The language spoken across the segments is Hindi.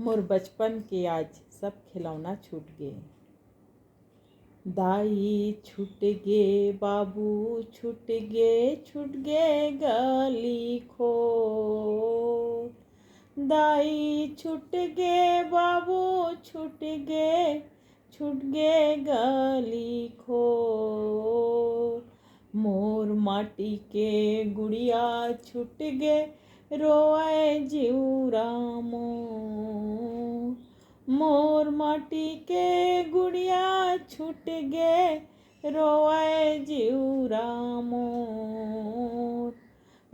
मोर बचपन के आज सब खिलौना छूट गे। दाई छूट गे, बाबू छूट गे गली खो। दाई छूट गे, बाबू छूट गे गली खो। मोर माटी के गुड़िया छूट गे, रोए जिउरा मोर। मोर माटी के गुड़िया छूट गे, रोए जिउरा मोर।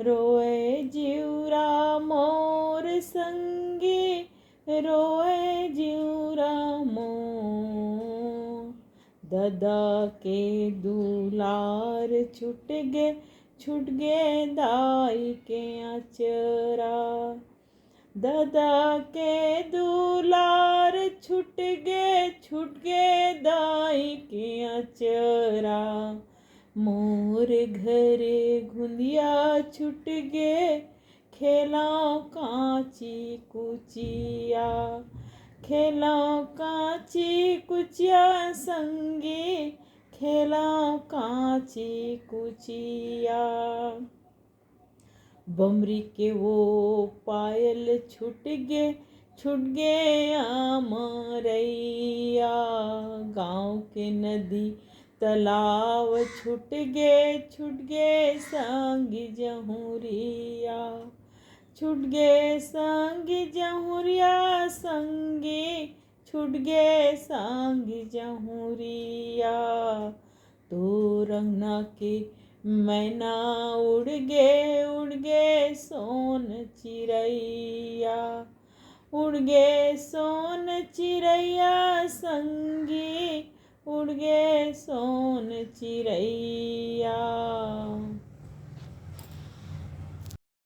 रोए जिउरा मोर संगी, रोए जिउरा मोर। ददा के दुलार छूट गे दाई के अचरा। ददा के दुलार छूट गे दाई के अचरा। मोर घरे घुंदिया छूट गे, खेलाओ काची कुचिया। खेलाओ काची कुचिया संगी, खेलाओ काची कुचिया। बमरी के वो पायल छूट गे अमरैया। गाँव के नदी तालाब छूट गे संगी जहुरिया। छूट गे संगी जहुरिया संगी, छूट गे संगी जहुरिया। तो रंगना के मैना उड़ गे सोन चिड़ैया। उड़ गे सोन चिड़ैया संगी, उड़ गे सोन चिड़ैया।